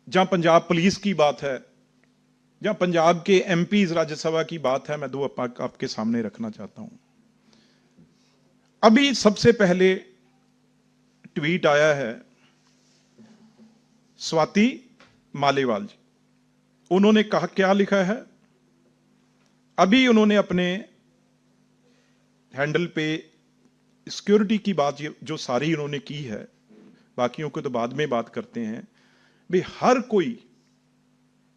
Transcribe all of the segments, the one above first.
जहां पंजाब पुलिस की बात है, जहां पंजाब के एमपीज राज्यसभा की बात है, मैं दो आपके सामने रखना चाहता हूं। अभी सबसे पहले ट्वीट आया है स्वाति मालेवाल जी। उन्होंने कहा, क्या लिखा है, अभी उन्होंने अपने हैंडल पे सिक्योरिटी की बात जो सारी उन्होंने की है, बाकियों को तो बाद में बात करते हैं भाई। हर कोई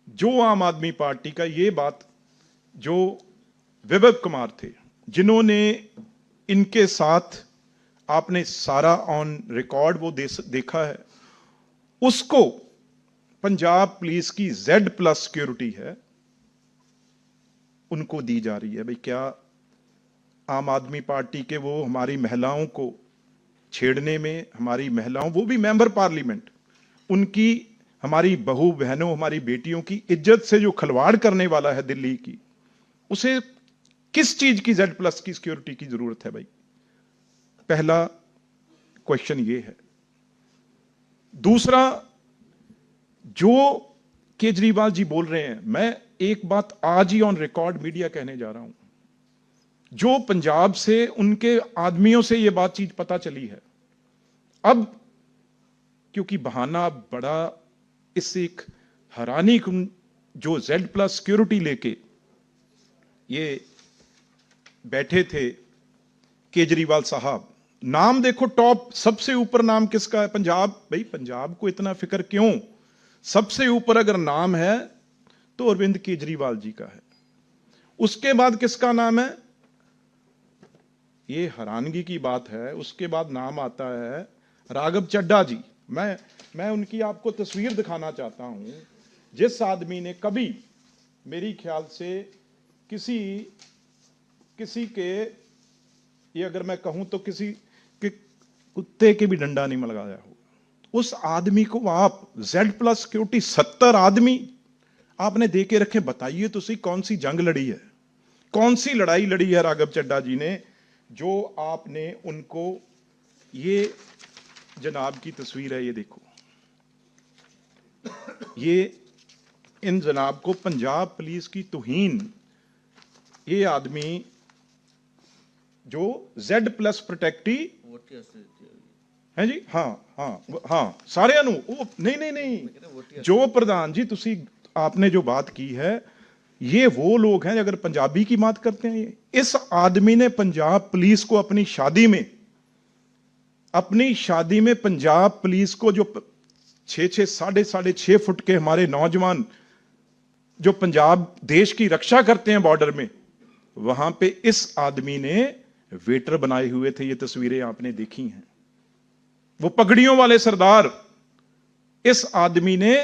जो आम आदमी पार्टी का, ये बात जो विवेक कुमार थे जिन्होंने इनके साथ, आपने सारा ऑन रिकॉर्ड वो देखा है, उसको पंजाब पुलिस की Z+ सिक्योरिटी है, उनको दी जा रही है। भाई क्या आम आदमी पार्टी के वो हमारी महिलाओं को छेड़ने में, हमारी महिलाओं, वो भी मेंबर पार्लियामेंट, उनकी, हमारी बहू बहनों, हमारी बेटियों की इज्जत से जो खिलवाड़ करने वाला है दिल्ली की, उसे किस चीज की Z+ की सिक्योरिटी की जरूरत है भाई? पहला क्वेश्चन ये है। दूसरा, जो केजरीवाल जी बोल रहे हैं, मैं एक बात आज ही ऑन रिकॉर्ड मीडिया कहने जा रहा हूं, जो पंजाब से उनके आदमियों से यह बातचीत पता चली है, अब क्योंकि बहाना बड़ा, इससे एक हैरानी, जो Z+ सिक्योरिटी लेके ये बैठे थे केजरीवाल साहब, नाम देखो, टॉप सबसे ऊपर नाम किसका है? पंजाब। भाई पंजाब को इतना फिक्र क्यों? सबसे ऊपर अगर नाम है तो अरविंद केजरीवाल जी का है। उसके बाद किसका नाम है? ये हैरानगी की बात है, उसके बाद नाम आता है राघव चड्ढा जी। मैं उनकी आपको तस्वीर दिखाना चाहता हूं, जिस आदमी ने कभी, मेरी ख्याल से किसी के, ये अगर मैं कहूं तो किसी के कुत्ते के भी डंडा नहीं लगाया हो, उस आदमी को आप Z+ सिक्योरिटी 70 आदमी आपने दे के रखे। बताइए तो सही, कौन सी जंग लड़ी है, कौन सी लड़ाई लड़ी है राघव चड्ढा जी ने, जो आपने उनको, ये जनाब की तस्वीर है, ये देखो, ये इन जनाब को पंजाब पुलिस की तौहीन, ये आदमी जो Z+ प्रोटेक्टी है जी, हाँ सारे अनु, नहीं, जो प्रधान जी तुसी आपने जो बात की है, ये वो लोग हैं अगर पंजाबी की बात करते हैं। इस आदमी ने पंजाब पुलिस को अपनी शादी में पंजाब पुलिस को, जो 6-6 साढ़े 6 फुट के हमारे नौजवान जो पंजाब देश की रक्षा करते हैं बॉर्डर में, वहां पे इस आदमी ने वेटर बनाए हुए थे। ये तस्वीरें आपने देखी हैं, वो पगड़ियों वाले सरदार, इस आदमी ने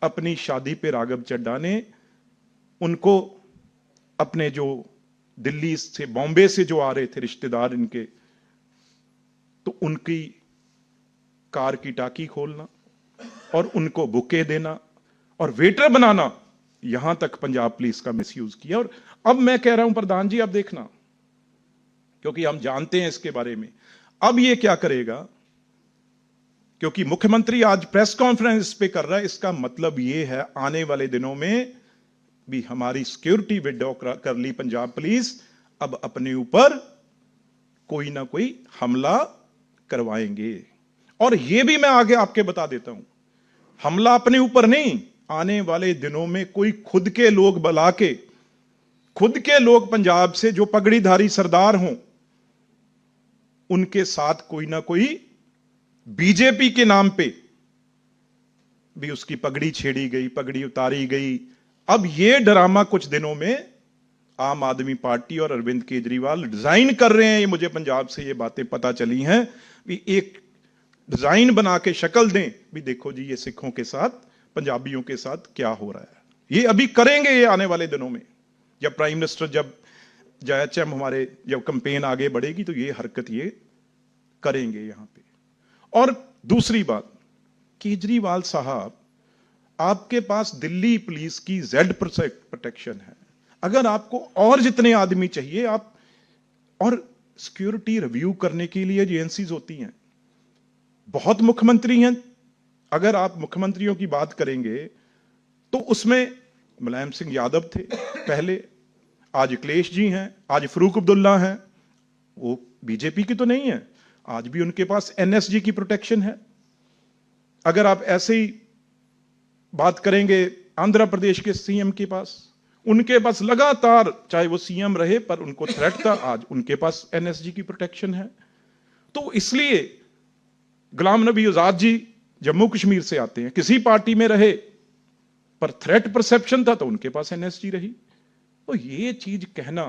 अपनी शादी पे, राघव चड्ढा ने उनको, अपने जो दिल्ली से, बॉम्बे से जो आ रहे थे रिश्तेदार इनके, तो उनकी कार की टाकी खोलना और उनको बुके देना और वेटर बनाना, यहां तक पंजाब पुलिस का मिसयूज किया। और अब मैं कह रहा हूं प्रधान जी, अब देखना, क्योंकि हम जानते हैं इसके बारे में, अब ये क्या करेगा, क्योंकि मुख्यमंत्री आज प्रेस कॉन्फ्रेंस पे कर रहा है, इसका मतलब ये है आने वाले दिनों में भी हमारी सिक्योरिटी विड्रॉ कर ली पंजाब पुलिस, अब अपने ऊपर कोई ना कोई हमला करवाएंगे। और यह भी मैं आगे आपके बता देता हूं, हमला अपने ऊपर नहीं, आने वाले दिनों में कोई खुद के लोग बुला के, खुद के लोग पंजाब से जो पगड़ीधारी सरदार हों, उनके साथ कोई ना कोई बीजेपी के नाम पे भी उसकी पगड़ी छेड़ी गई, पगड़ी उतारी गई। अब यह ड्रामा कुछ दिनों में आम आदमी पार्टी और अरविंद केजरीवाल डिजाइन कर रहे हैं। ये मुझे पंजाब से ये बातें पता चली हैं, भी एक डिजाइन बना के शक्ल दें, भी देखो जी ये सिखों के साथ, पंजाबियों के साथ क्या हो रहा है। ये अभी करेंगे, ये आने वाले दिनों में, जब प्राइम मिनिस्टर, जब HM हमारे, जब कैंपेन आगे बढ़ेगी, तो ये हरकत ये करेंगे यहां पे। और दूसरी बात, केजरीवाल साहब, आपके पास दिल्ली पुलिस की Z प्रोटेक्शन है, अगर आपको और जितने आदमी चाहिए आप, और सिक्योरिटी रिव्यू करने के लिए एजेंसीज होती हैं, बहुत मुख्यमंत्री हैं, अगर आप मुख्यमंत्रियों की बात करेंगे तो उसमें मुलायम सिंह यादव थे पहले, आज अखिलेश जी हैं, आज फरूक अब्दुल्ला हैं, वो बीजेपी की तो नहीं है, आज भी उनके पास एनएसजी की प्रोटेक्शन है। अगर आप ऐसे ही बात करेंगे आंध्र प्रदेश के सीएम के पास, उनके पास लगातार चाहे वो सीएम रहे पर उनको थ्रेट था, आज उनके पास एनएसजी की प्रोटेक्शन है। तो इसलिए गुलाम नबी आजाद जी जम्मू कश्मीर से आते हैं, किसी पार्टी में रहे पर थ्रेट परसेप्शन था तो उनके पास एनएसजी रही। तो ये चीज कहना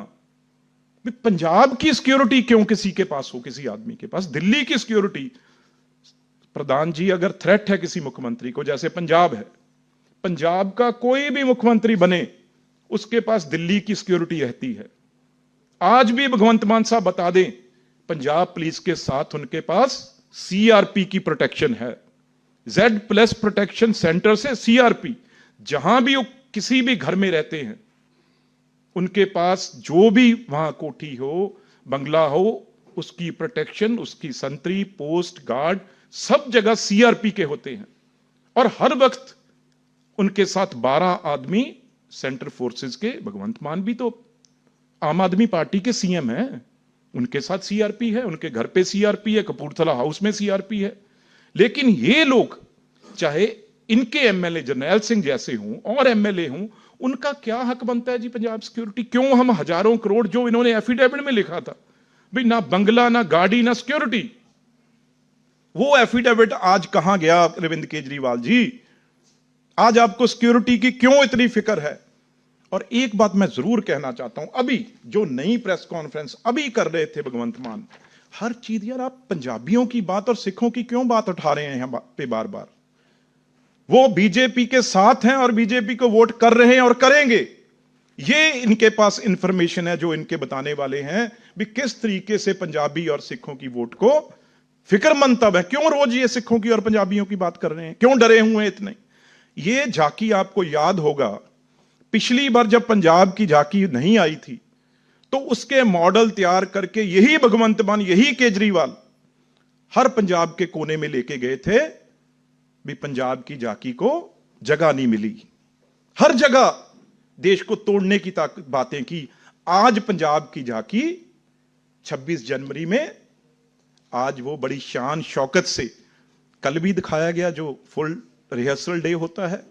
पंजाब की सिक्योरिटी क्यों किसी के पास हो, किसी आदमी के पास, दिल्ली की सिक्योरिटी, प्रधान जी अगर थ्रेट है किसी मुख्यमंत्री को, जैसे पंजाब है, पंजाब का कोई भी मुख्यमंत्री बने उसके पास दिल्ली की सिक्योरिटी रहती है। आज भी भगवंत मान साहब बता दें, पंजाब पुलिस के साथ उनके पास सीआरपी की प्रोटेक्शन है, Z+ प्रोटेक्शन सेंटर से सीआरपी, जहां भी वो किसी भी घर में रहते हैं उनके पास जो भी वहां कोठी हो, बंगला हो, उसकी प्रोटेक्शन, उसकी संतरी, पोस्ट, गार्ड सब जगह सीआरपी के होते हैं। और हर वक्त उनके साथ 12 आदमी सेंट्रल फोर्सेस के, भगवंत मान भी तो आम आदमी पार्टी के सीएम हैं, उनके साथ सीआरपी है, उनके घर पे सीआरपी है, कपूरथला हाउस में सीआरपी है। लेकिन ये लोग, चाहे इनके एमएलए जरनैल सिंह जैसे हों और एमएलए हों, उनका क्या हक बनता है जी पंजाब सिक्योरिटी? क्यों हम हजारों करोड़, जो इन्होंने एफिडेविट में लिखा था भाई, ना बंगला, ना गाड़ी, ना सिक्योरिटी, वो एफिडेविट आज कहां गया अरविंद केजरीवाल जी? आज आपको सिक्योरिटी की क्यों इतनी फिक्र है? और एक बात मैं जरूर कहना चाहता हूं, अभी जो नई प्रेस कॉन्फ्रेंस अभी कर रहे थे भगवंत मान, हर चीज यार आप पंजाबियों की बात और सिखों की क्यों बात उठा रहे हैं यहां पे बार बार? वो बीजेपी के साथ हैं और बीजेपी को वोट कर रहे हैं और करेंगे। ये इनके पास इंफॉर्मेशन है जो इनके बताने वाले हैं भी किस तरीके से पंजाबी और सिखों की वोट को फिक्रमंद तब है। क्यों रोज ये सिखों की और पंजाबियों की बात कर रहे हैं? क्यों डरे हुए हैं इतने? ये झांकी आपको याद होगा, पिछली बार जब पंजाब की झांकी नहीं आई थी तो उसके मॉडल तैयार करके यही भगवंत मान, यही केजरीवाल हर पंजाब के कोने में लेके गए थे भी पंजाब की झांकी को जगह नहीं मिली। हर जगह देश को तोड़ने की बातें की। आज पंजाब की झांकी 26 जनवरी में, आज वो बड़ी शान शौकत से कल भी दिखाया गया जो फुल रिहर्सल डे होता है।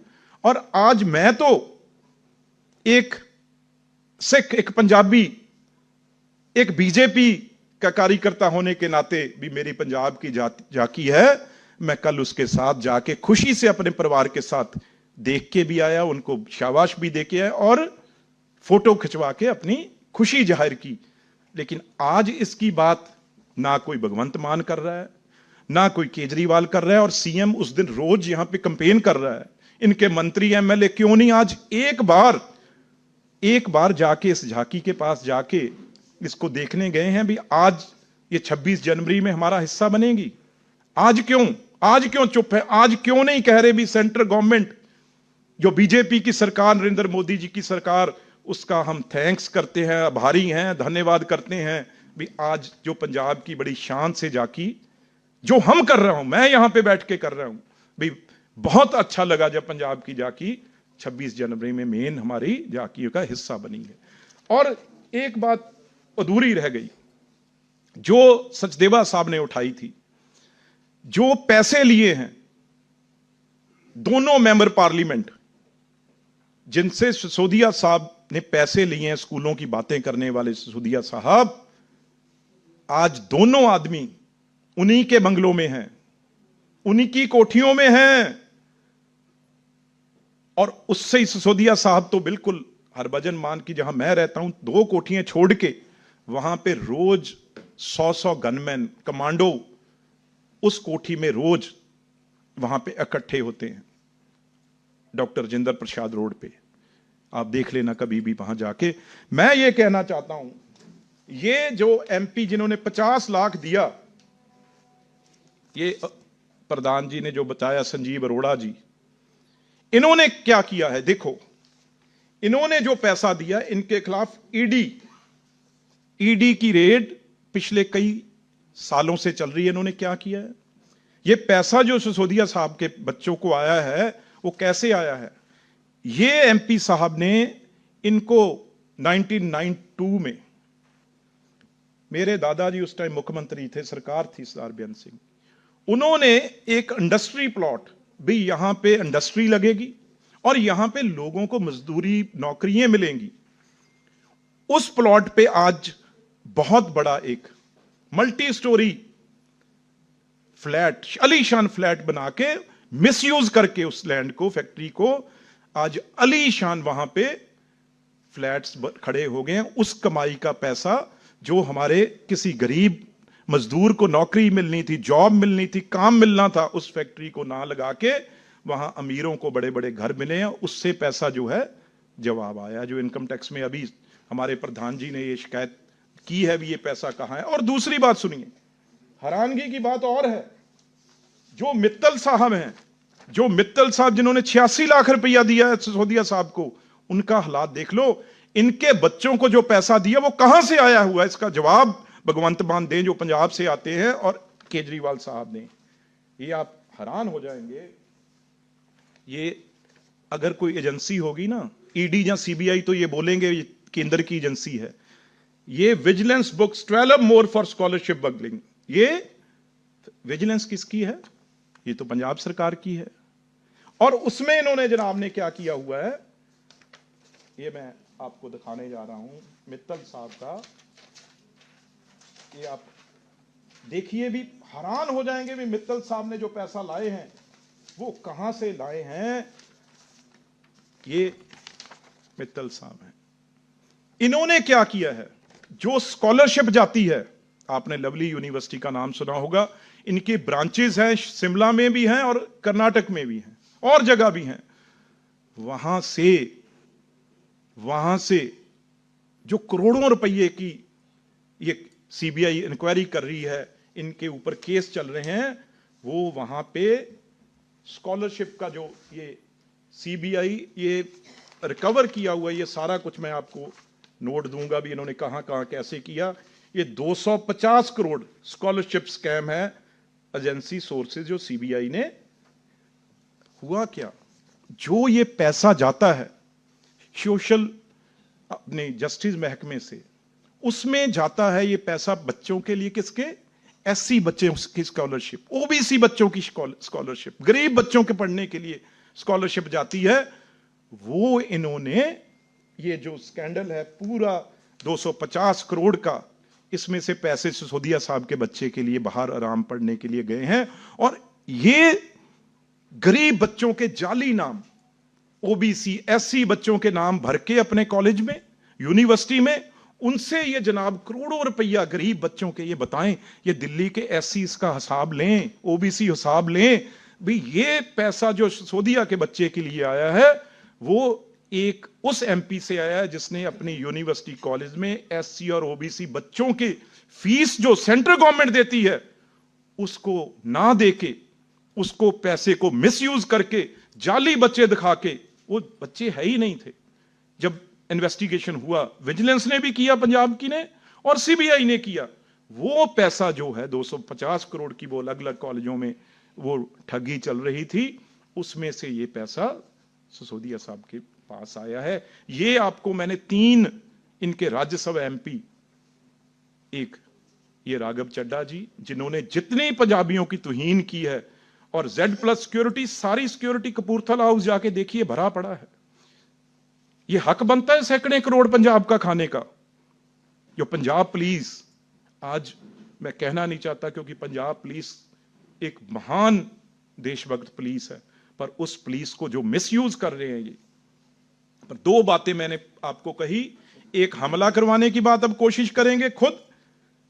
और आज मैं तो एक सिख, एक पंजाबी, एक बीजेपी का कार्यकर्ता होने के नाते भी मेरी पंजाब की झांकी है, मैं कल उसके साथ जाके खुशी से अपने परिवार के साथ देख के भी आया, उनको शाबाश भी दे के आया और फोटो खिंचवा के अपनी खुशी जाहिर की। लेकिन आज इसकी बात ना कोई भगवंत मान कर रहा है, ना कोई केजरीवाल कर रहा है, और सीएम उस दिन रोज यहां पे कैंपेन कर रहा है। इनके मंत्री एमएलए क्यों नहीं आज एक बार जाके इस झांकी के पास जाके इसको देखने गए हैं भी आज ये 26 जनवरी में हमारा हिस्सा बनेगी? आज क्यों चुप है? आज क्यों नहीं कह रहे भी सेंट्रल गवर्नमेंट, जो बीजेपी की सरकार, नरेंद्र मोदी जी की सरकार, उसका हम थैंक्स करते हैं, आभारी हैं, धन्यवाद करते हैं भी आज जो पंजाब की बड़ी शान से झांकी जो हम कर रहा हूं, मैं यहां पे बैठ के कर रहा हूं भी, बहुत अच्छा लगा जब पंजाब की झांकी 26 जनवरी में मेन हमारी झांकियों का हिस्सा बनी है। और एक बात अधूरी रह गई जो सचदेवा साहब ने उठाई थी, जो पैसे लिए हैं दोनों मेंबर पार्लियामेंट जिनसे सिसोदिया साहब ने पैसे लिए हैं, स्कूलों की बातें करने वाले सिसोदिया साहब, आज दोनों आदमी उन्हीं के बंगलों में हैं, उन्हीं की कोठियों में हैं। और उससे ही सिसोदिया साहब तो बिल्कुल हरभजन मान की, जहां मैं रहता हूं 2 कोठियां छोड़ के, वहां पे रोज 100 गनमैन, कमांडो उस कोठी में रोज वहां पे इकट्ठे होते हैं, डॉक्टर राजेंद्र प्रसाद रोड पे। आप देख लेना कभी भी वहां जाके। मैं ये कहना चाहता हूं, ये जो एमपी जिन्होंने 50 लाख दिया, ये प्रधान जी ने जो बताया, संजीव अरोड़ा जी, इन्होंने क्या किया है? देखो, इन्होंने जो पैसा दिया, इनके खिलाफ ईडी की रेड पिछले कई सालों से चल रही है। इन्होंने क्या किया है? ये पैसा जो सिसोदिया साहब के बच्चों को आया है वो कैसे आया है? ये एमपी साहब ने इनको 1992 में, मेरे दादाजी उस टाइम मुख्यमंत्री थे, सरकार थी सरदार बेअंत सिंह, उन्होंने एक इंडस्ट्री प्लॉट भी, यहां पे इंडस्ट्री लगेगी और यहां पे लोगों को मजदूरी नौकरियां मिलेंगी, उस प्लॉट पे आज बहुत बड़ा एक मल्टी स्टोरी फ्लैट, अलीशान फ्लैट बना के मिसयूज करके उस लैंड को, फैक्ट्री को, आज अलीशान वहां पे फ्लैट्स खड़े हो गए हैं। उस कमाई का पैसा जो हमारे किसी गरीब मजदूर को नौकरी मिलनी थी, जॉब मिलनी थी, काम मिलना था, उस फैक्ट्री को ना लगा के वहां अमीरों को बड़े बड़े घर मिले हैं, उससे पैसा जो है जवाब आया। जो इनकम टैक्स में अभी हमारे प्रधान जी ने ये शिकायत की है भी, ये पैसा कहां है। और दूसरी बात सुनिए, हैरानगी की बात और है, जो मित्तल साहब हैं, जो मित्तल साहब जिन्होंने 86 लाख रुपया दिया है सिसोदिया साहब को, उनका हालात देख लो। इनके बच्चों को जो पैसा दिया वो कहां से आया हुआ है, इसका जवाब भगवंत मान दें जो पंजाब से आते हैं, और केजरीवाल साहब ने। ये आप हैरान हो जाएंगे। ये अगर कोई एजेंसी होगी ना, ईडी या सीबीआई, तो ये बोलेंगे ये केंद्र की एजेंसी है। ये vigilance books 12 more for scholarship बगलिंग, ये विजिलेंस किसकी है? ये तो पंजाब सरकार की है। और उसमें इन्होंने जनाब ने क्या किया हुआ है, ये मैं आपको दिखाने जा रहा हूं मित्तल साहब का। ये आप देखिए, भी हैरान हो जाएंगे भी मित्तल साहब ने जो पैसा लाए हैं वो कहां से लाए हैं। ये मित्तल साहब हैं। इन्होंने क्या किया है, जो स्कॉलरशिप जाती है, आपने लवली यूनिवर्सिटी का नाम सुना होगा, इनके ब्रांचेस हैं, शिमला में भी हैं और कर्नाटक में भी हैं और जगह भी हैं। वहां से जो करोड़ों रुपए की ये सीबीआई इंक्वायरी कर रही है, इनके ऊपर केस चल रहे हैं, वो वहां पे स्कॉलरशिप का जो ये सीबीआई ये रिकवर किया हुआ है, ये सारा कुछ मैं आपको नोट दूंगा भी, इन्होंने कहां कहां कैसे किया। ये 250 करोड़ स्कॉलरशिप स्कैम है, एजेंसी सोर्सेज जो सीबीआई ने। हुआ क्या, जो ये पैसा जाता है सोशल अपने जस्टिस महकमे से, उसमें जाता है ये पैसा बच्चों के लिए, किसके? एससी बच्चे की स्कॉलरशिप, ओबीसी बच्चों की स्कॉलरशिप, गरीब बच्चों के पढ़ने के लिए स्कॉलरशिप जाती है। वो इन्होंने ये जो स्कैंडल है पूरा 250 करोड़ का, इसमें से पैसे सिसोदिया साहब के बच्चे के लिए बाहर आराम पढ़ने के लिए गए हैं। और ये गरीब बच्चों के जाली नाम, ओबीसी एससी बच्चों के नाम भर के अपने कॉलेज में, यूनिवर्सिटी में, उनसे ये जनाब करोड़ों रुपया गरीब बच्चों के, ये बताएं, ये दिल्ली के एससी इसका हिसाब लें, ओबीसी हिसाब लें भी, ये पैसा जो सिसोदिया के बच्चे के लिए आया है वो एक उस एमपी से आया है जिसने अपनी यूनिवर्सिटी कॉलेज में एससी और ओबीसी बच्चों की फीस जो सेंट्रल गवर्नमेंट देती है उसको ना देके, उसको पैसे को मिसयूज करके, जाली बच्चे दिखा के, वो बच्चे है ही नहीं थे। जब इन्वेस्टिगेशन हुआ, विजिलेंस ने भी किया, पंजाब की ने, और सीबीआई ने किया, वो पैसा जो है 250 करोड़ की वो अलग अलग कॉलेजों में वो ठगी चल रही थी, उसमें से ये पैसा सिसोदिया साहब के पास आया है। ये आपको मैंने 3 इनके राज्यसभा एमपी, एक ये राघव चड्ढा जी जिन्होंने जितने पंजाबियों की तौहीन की है, और Z+ सिक्योरिटी, सारी सिक्योरिटी कपूरथला हाउस जाके देखिए भरा पड़ा है। ये हक बनता है सैकड़े करोड़ पंजाब का खाने का। जो पंजाब पुलिस, आज मैं कहना नहीं चाहता क्योंकि पंजाब पुलिस एक महान देशभक्त पुलिस है, पर उस पुलिस को जो मिसयूज कर रहे हैं ये। पर 2 बातें मैंने आपको कही, एक हमला करवाने की बात अब कोशिश करेंगे खुद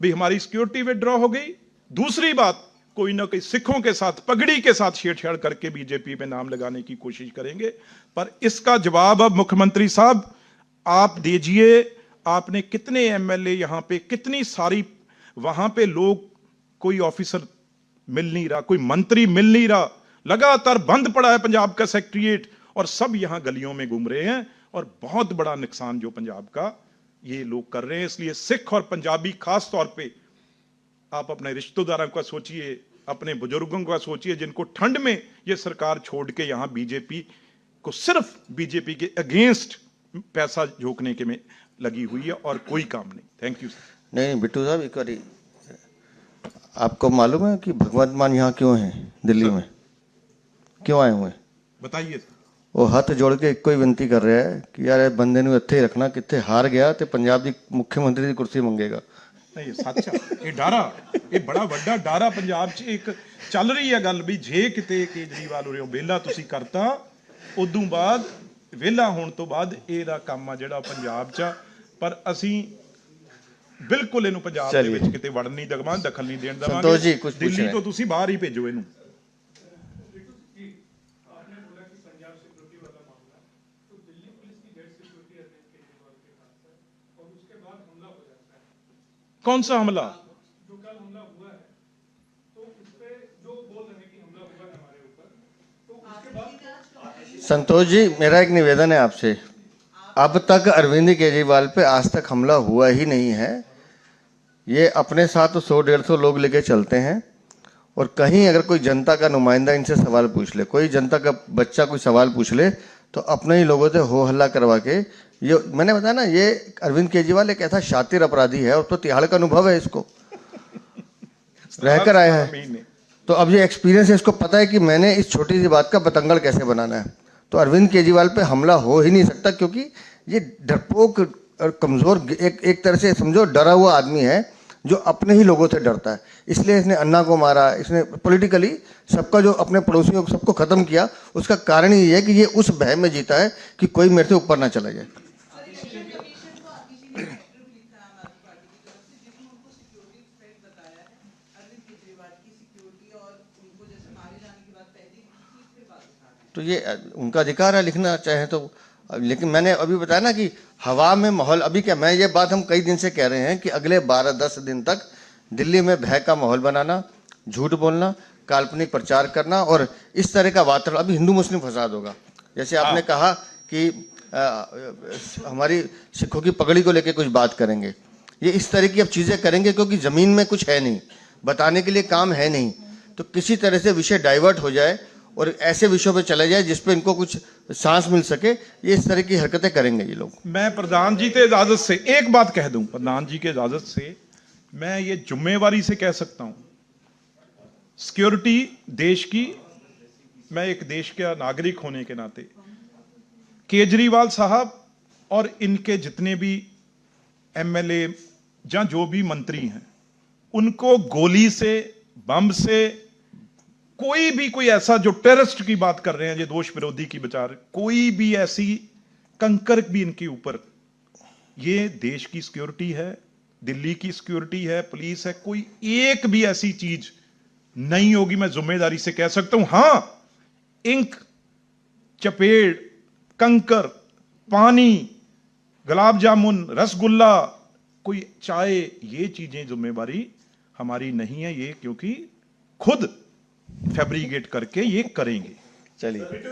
भी, हमारी सिक्योरिटी विड्रॉ हो गई। दूसरी बात, कोई ना कोई सिखों के साथ, पगड़ी के साथ छेड़छाड़ करके बीजेपी में नाम लगाने की कोशिश करेंगे। पर इसका जवाब अब मुख्यमंत्री साहब आप दीजिए। आपने कितने एमएलए यहां पे, कितनी सारी वहां पे लोग, कोई ऑफिसर मिल नहीं रहा, कोई मंत्री मिल नहीं रहा, लगातार बंद पड़ा है पंजाब का सेक्रेटरीट, और सब यहां गलियों में घूम रहे हैं। और बहुत बड़ा नुकसान जो पंजाब का ये लोग कर रहे हैं। इसलिए सिख और पंजाबी खास तौर पे, आप अपने रिश्तेदारों का सोचिए, अपने बुजुर्गों का सोचिए जिनको ठंड में ये सरकार छोड़ के यहां बीजेपी को, सिर्फ बीजेपी के अगेंस्ट पैसा झोंकने के में लगी हुई है और कोई काम नहीं। Thank you. नहीं बिट्टू साहब, एक बारी आपको मालूम है कि भगवंत मान यहाँ क्यों है दिल्ली में, क्यों आए हुए हैं? बताइए। वो हाथ जोड़ के एक कोई विनती कर रहा है कि यार बंदे ਨੂੰ ਇੱਥੇ ਰੱਖਣਾ, ਕਿੱਥੇ ਹਾਰ ਗਿਆ ਤੇ ਪੰਜਾਬ ਦੀ ਮੁੱਖ ਮੰਤਰੀ ਦੀ ਕੁਰਸੀ ਮੰਗੇਗਾ। नहीं सच है, ये डारा, ये बड़ा ਵੱਡਾ डारा पंजाब च एक चल रही है गल भी जे किते केजरीवाल उरे वेला तुसी करता, उदों बाद वेला होने तो बाद ਇਹਦਾ ਕੰਮ ਆ ਜਿਹੜਾ ਪੰਜਾਬ ਚ, ਪਰ ਅਸੀਂ ਬਿਲਕੁਲ ਇਹਨੂੰ ਪੰਜਾਬ ਦੇ ਵਿੱਚ ਕਿਤੇ ਵੜਨ ਨਹੀਂ ਦਵਾਂਗੇ, ਦਖਲ ਨਹੀਂ ਦੇਣ ਦਵਾਂਗੇ। ਦਿੱਲੀ ਤੋਂ ਤੁਸੀਂ ਬਾਹਰ ਹੀ ਭੇਜੋ ਇਹਨੂੰ। कौन सा हमला? जो कल हमला हुआ है, तो उस पे जो बोल रहे हैं कि हमला हुआ है हमारे ऊपर, तो उसके बाद संतोष जी, मेरा एक निवेदन है आपसे, अब तक अरविंद केजरीवाल पे आज तक हमला हुआ ही नहीं है। ये अपने साथ 100-150 लोग लेके चलते हैं, और कहीं अगर कोई जनता का नुमाइंदा इनसे सवाल पूछ ले, कोई जनता का बच्चा कोई सवाल पूछ ले, तो अपने ही लोगों से हो हल्ला करवा के, ये मैंने बताया ना, ये अरविंद केजरीवाल एक ऐसा शातिर अपराधी है, और तो तिहाड़ का अनुभव है, इसको रहकर आया है, तो अब ये एक्सपीरियंस है, इसको पता है कि मैंने इस छोटी सी बात का बतंगड़ कैसे बनाना है। तो अरविंद केजरीवाल पे हमला हो ही नहीं सकता, क्योंकि ये डरपोक और कमजोर, एक तरह से समझो डरा हुआ आदमी है, जो अपने ही लोगों से डरता है। इसलिए इसने अन्ना को मारा, इसने पॉलिटिकली सबका जो अपने पड़ोसियों को सबको खत्म किया। उसका कारण ये है कि ये उस भय में जीता है कि कोई मेरे से ऊपर ना चला जाए। तो ये उनका अधिकार है लिखना चाहे तो, लेकिन मैंने अभी बताया ना कि हवा में माहौल अभी क्या, मैं ये बात हम कई दिन से कह रहे हैं कि अगले 12-10 दिन तक दिल्ली में भय का माहौल बनाना, झूठ बोलना, काल्पनिक प्रचार करना, और इस तरह का वातावरण, अभी हिंदू मुस्लिम फसाद होगा। जैसे आपने कहा कि हमारी सिखों की पगड़ी को लेकर कुछ बात करेंगे, ये इस तरह की अब चीज़ें करेंगे, क्योंकि ज़मीन में कुछ है नहीं, बताने के लिए काम है नहीं, तो किसी तरह से विषय डाइवर्ट हो जाए और ऐसे विषयों पे चले जाए जिस पे इनको कुछ सांस मिल सके, ये इस तरह की हरकतें करेंगे ये लोग। मैं प्रधान जी के इजाजत से एक बात कह दूं, प्रधान जी के इजाजत से मैं ये जिम्मेवारी से कह सकता हूं, सिक्योरिटी देश की, मैं एक देश का नागरिक होने के नाते केजरीवाल साहब और इनके जितने भी एमएलए या जो भी मंत्री हैं, उनको गोली से, बम से, कोई ऐसा जो टेररिस्ट की बात कर रहे हैं, जो दोष विरोधी की विचार, कोई भी ऐसी कंकर भी इनके ऊपर, ये देश की सिक्योरिटी है, दिल्ली की सिक्योरिटी है, पुलिस है, कोई एक भी ऐसी चीज नहीं होगी, मैं जिम्मेदारी से कह सकता हूं। हां, इंक, चपेड़, कंकर, पानी, गुलाब जामुन, रसगुल्ला, कोई चाय, ये चीजें जिम्मेवारी हमारी नहीं है, ये क्योंकि खुद फैब्रिकेट करके ये करेंगे। चलिए, एक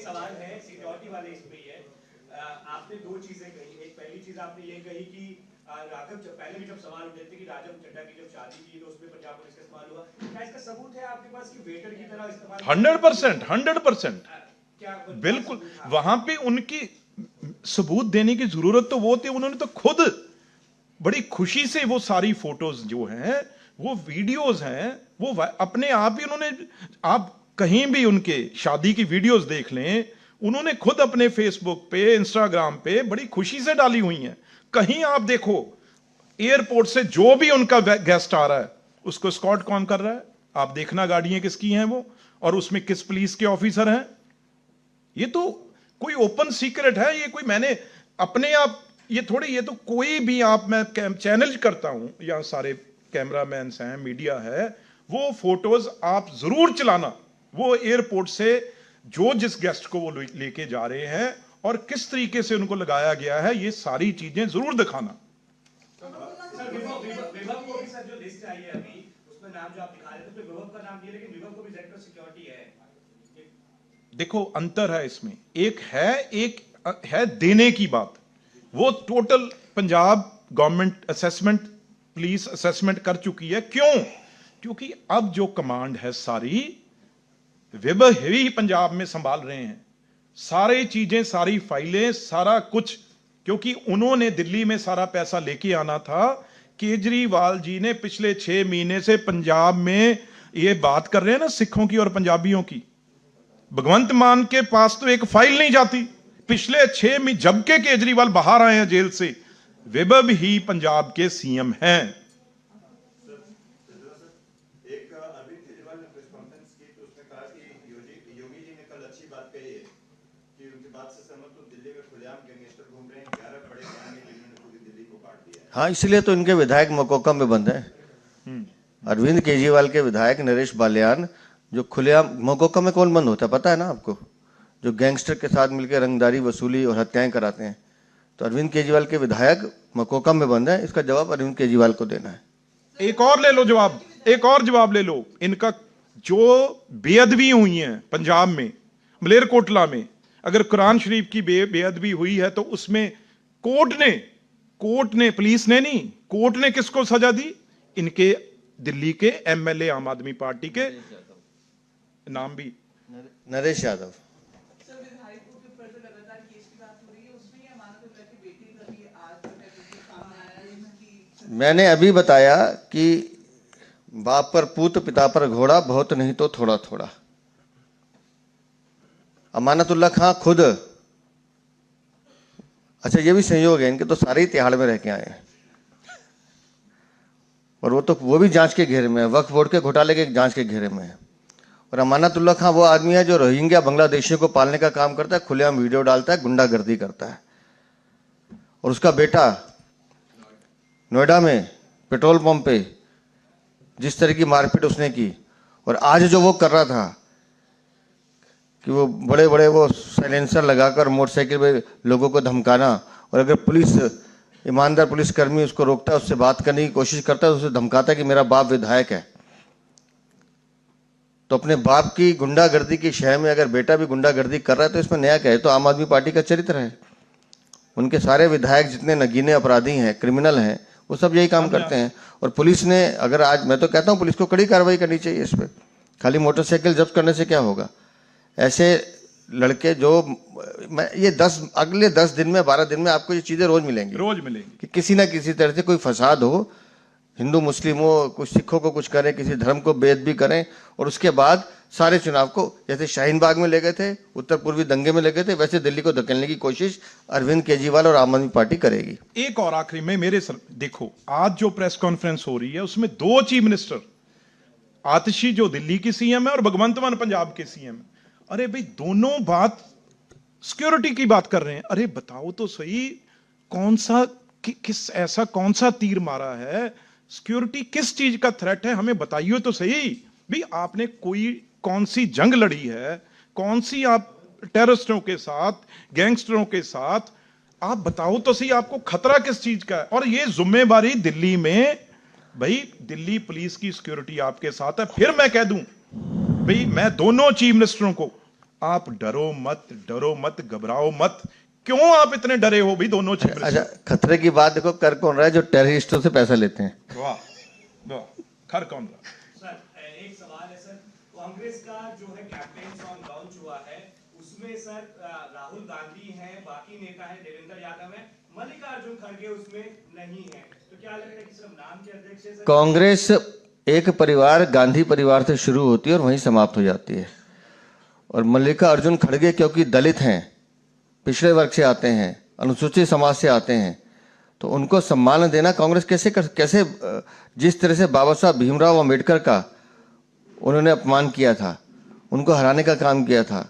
सवाल है सिक्योरिटी वाले इसमें है, आपने दो चीजें कही। एक पहली चीज आपने ये कही कि राघव, पहले भी जब सवाल उठे थे कि राघव चड्ढा की जब शादी की तो उसमें पंजाब पुलिस का इस्तेमाल हुआ, क्या इसका सबूत है आपके पास कि वेटर की तरह इस्तेमाल? 100% क्या बिल्कुल, वहां पे उनकी सबूत देने की जरूरत तो वो थी, उन्होंने तो खुद बड़ी खुशी से वो सारी फोटोज जो हैं, वो वीडियोज हैं, वो अपने आप ही उन्होंने, आप कहीं भी उनके शादी की वीडियोस देख लें, उन्होंने खुद अपने फेसबुक पे, इंस्टाग्राम पे बड़ी खुशी से डाली हुई हैं। कहीं आप देखो, एयरपोर्ट से जो भी उनका गेस्ट आ रहा है, उसको स्कॉट कौन कर रहा है, आप देखना गाड़ियां किसकी हैं वो, और उसमें किस पुलिस के ऑफिसर हैं। ये तो कोई ओपन सीक्रेट है, ये कोई मैंने अपने आप, ये थोड़ी, ये तो कोई भी आप, मैं चैलेंज करता हूं, या सारे कैमरामैन हैं, मीडिया है, वो फोटोज आप जरूर चलाना, वो एयरपोर्ट से जो जिस गेस्ट को वो लेके जा रहे हैं और किस तरीके से उनको लगाया गया है, ये सारी चीजें जरूर दिखाना। विभव को भी सर जो लिस्ट आई है अभी, उसमें नाम जो आप दिखा रहे थे, तो विभव का नाम नहीं है, लेकिन विभव को भी डायरेक्टर सिक्योरिटी है। देखो अंतर है इसमें, एक है देने की बात, वो total Punjab government assessment, police assessment कर चुकी है। क्यों? क्योंकि अब जो कमांड है सारी विभा ही पंजाब में संभाल रहे हैं, सारी चीजें, सारी फाइलें, सारा कुछ, क्योंकि उन्होंने दिल्ली में सारा पैसा लेके आना था। केजरीवाल जी ने पिछले 6 महीने से पंजाब में ये बात कर रहे हैं ना सिखों की और पंजाबियों की, भगवंत मान के पास तो एक फाइल नहीं जाती पिछले 6 महीने, जबकि केजरीवाल बाहर आए हैं जेल से, विभव ही पंजाब के सीएम हैं। एक अरविंद केजरीवाल ने प्रेस कॉन्फ्रेंस की तो उसने कहा कि योगी जी ने कल अच्छी बात कही है कि उनकी बात से सहमत हूं, दिल्ली में खुलेआम गैंगस्टर घूम रहे हैं, 11 बड़े गैंग हैं जिन्होंने पूरी दिल्ली को काट दिया है। हाँ, इसलिए तो इनके विधायक मकोका में बंद हैं। अरविंद केजरीवाल के विधायक नरेश बालियान जो खुलेआम, मकोका में कौन बंद होता है पता है ना आपको? जो गैंगस्टर के साथ मिलकर रंगदारी वसूली और हत्याएं कराते हैं। तो अरविंद केजरीवाल के विधायक मकोका में बंद है। इसका जवाब अरविंद केजरीवाल को देना है। एक और ले लो जवाब, एक और जवाब ले लो। इनका जो बेअदबी हुई है पंजाब में, मलेरकोटला में, अगर कुरान शरीफ की बेअदबी हुई है तो उसमें कोर्ट ने, पुलिस ने नहीं, कोर्ट ने किसको सजा दी? इनके दिल्ली के एमएलए, आम आदमी पार्टी के, नाम भी नरेश यादव। मैंने अभी बताया कि बाप पर पूत पिता पर घोड़ा, बहुत नहीं तो थोड़ा थोड़ा। अमानतुल्लाह खां खुद, अच्छा ये भी संयोग है, इनके तो सारे ही तिहाड़ में रह के आए हैं और वो भी जांच के घेरे में है, वक्फ बोर्ड के घोटाले के जांच के घेरे में है। और अमानतुल्लाह खां वो आदमी है जो रोहिंग्या बांग्लादेशियों को पालने का काम करता है, खुलेआम वीडियो डालता है, गुंडागर्दी करता है। और उसका बेटा नोएडा में पेट्रोल पंप पे जिस तरह की मारपीट उसने की, और आज जो वो कर रहा था कि वो बड़े बड़े वो साइलेंसर लगाकर मोटरसाइकिल पे लोगों को धमकाना, और अगर पुलिस, ईमानदार पुलिसकर्मी उसको रोकता है, उससे बात करने की कोशिश करता है, उसे धमकाता है कि मेरा बाप विधायक है। तो अपने बाप की गुंडागर्दी की शय में अगर बेटा भी गुंडागर्दी कर रहा है तो इसमें नया क्या है? तो आम आदमी पार्टी का चरित्र है। उनके सारे विधायक जितने नगीने अपराधी हैं, क्रिमिनल हैं, वो सब यही काम करते हैं। और पुलिस ने, अगर आज मैं तो कहता हूं पुलिस को कड़ी कार्रवाई करनी चाहिए इस पर। खाली मोटरसाइकिल जब्त करने से क्या होगा? ऐसे लड़के जो ये अगले 10 दिन में, 12 दिन में आपको ये चीजें रोज मिलेंगी कि किसी ना किसी तरह से कोई फसाद हो, हिंदू मुस्लिम हो, कुछ सिखों को कुछ करें, किसी धर्म को बेइज्जती करें, और उसके बाद सारे चुनाव को, जैसे शाहीन बाग में ले गए थे, उत्तर पूर्वी दंगे में ले गए थे, वैसे दिल्ली को धकेलने की कोशिश अरविंद केजरीवाल और आम आदमी पार्टी करेगी। एक और आखिरी में मेरे देखो, आज जो प्रेस कॉन्फ्रेंस हो रही है उसमें 2 चीफ मिनिस्टर, आतिशी जो दिल्ली की सीएम है और भगवंत मान पंजाब के सीएम है। अरे भाई, दोनों बात सिक्योरिटी की बात कर रहे हैं। अरे बताओ तो सही, ऐसा कौन सा तीर मारा है? सिक्योरिटी किस चीज का थ्रेट है, हमें बताइए तो सही। भी आपने कौन सी जंग लड़ी है, कौन सी आप टेररिस्टों के साथ, गैंगस्टरों के साथ, आप बताओ तो सही, आपको खतरा किस चीज का है? और ये जिम्मेवारी दिल्ली में, भाई दिल्ली पुलिस की सिक्योरिटी आपके साथ है। फिर मैं कह दूं भाई, मैं दोनों चीफ मिनिस्टरों को, आप डरो मत, घबराओ मत। क्यों आप इतने डरे हो भाई दोनों चीफ मिनिस्टर? अच्छा, खतरे की बात देखो, कर कौन रहा है? जो टेररिस्टों से पैसा लेते हैं। वाह वाह, खर कौन रहा? सर एक सवाल है सर, कांग्रेस का जो है कैंपेन सॉन्ग लॉन्च हुआ है, उसमें सर राहुल गांधी हैं, बाकी नेता हैं, देवेंद्र यादव हैं, मल्लिकार्जुन खड़गे उसमें नहीं है। तो क्या लगता है कि सिर्फ नाम के अध्यक्ष है? कांग्रेस एक परिवार, गांधी परिवार से शुरू होती है और वहीं समाप्त हो जाती है। और मल्लिकार्जुन खड़गे क्योंकि दलित हैं, पिछड़े वर्ग से आते हैं, अनुसूचित समाज से आते हैं, तो उनको सम्मान देना कांग्रेस कैसे जिस तरह से बाबा साहब भीमराव अम्बेडकर का उन्होंने अपमान किया था, उनको हराने का काम किया था,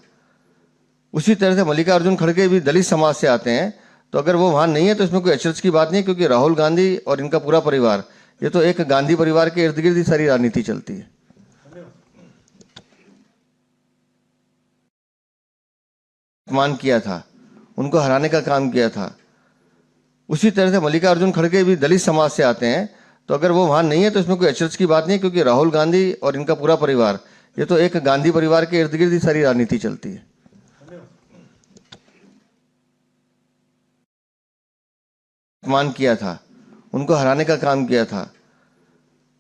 उसी तरह से मल्लिकार्जुन खड़गे भी दलित समाज से आते हैं। तो अगर वो वहां नहीं है तो इसमें कोई अचरज की बात नहीं है, क्योंकि राहुल गांधी और इनका पूरा परिवार, ये तो एक गांधी परिवार के इर्द गिर्द ही सारी राजनीति चलती है। अपमान किया था, उनको हराने का काम किया था, उसी तरह से मल्लिकार्जुन खड़गे भी दलित समाज से आते हैं। तो अगर वो वहां नहीं है तो इसमें कोई अचरज की बात नहीं है, क्योंकि राहुल गांधी और इनका पूरा परिवार, ये तो एक गांधी परिवार के इर्द गिर्द ही सारी राजनीति चलती है। अपमान किया था, उनको हराने का काम किया था,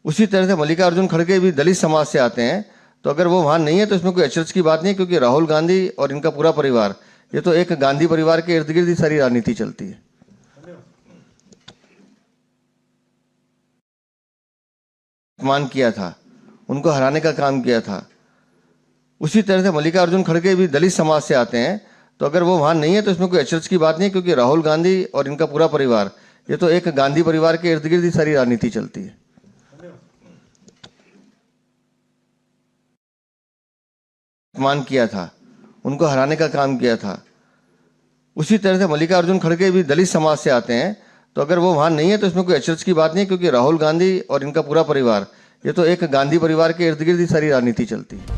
उसी तरह से मल्लिकार्जुन खड़गे भी दलित समाज से आते हैं, तो अगर वो वहाँ नहीं है तो इसमें कोई अचरज की बात नहीं है, क्योंकि राहुल गांधी और इनका पूरा परिवार, ये तो एक गांधी परिवार के इर्द गिर्द ही सारी राजनीति चलती है। अपमान किया था, उनको हराने का काम किया था। उसी तरह से मल्लिकार्जुन खड़गे भी दलित समाज से आते हैं, तो अगर वो वहाँ नहीं है तो इसमें कोई अचरज की बात नहीं है, क्योंकि राहुल गांधी और इनका पूरा परिवार, ये तो एक गांधी परिवार के इर्द गिर्द ही सारी राजनीति चलती है। अपमान किया था, उनको हराने का काम किया था। उसी तरह से मल्लिकार्जुन खड़गे भी दलित समाज से आते हैं, तो अगर वो वहाँ नहीं है तो इसमें कोई अचरज की बात नहीं है, क्योंकि राहुल गांधी और इनका पूरा परिवार, ये तो एक गांधी परिवार के इर्द गिर्द ही सारी राजनीति चलती है।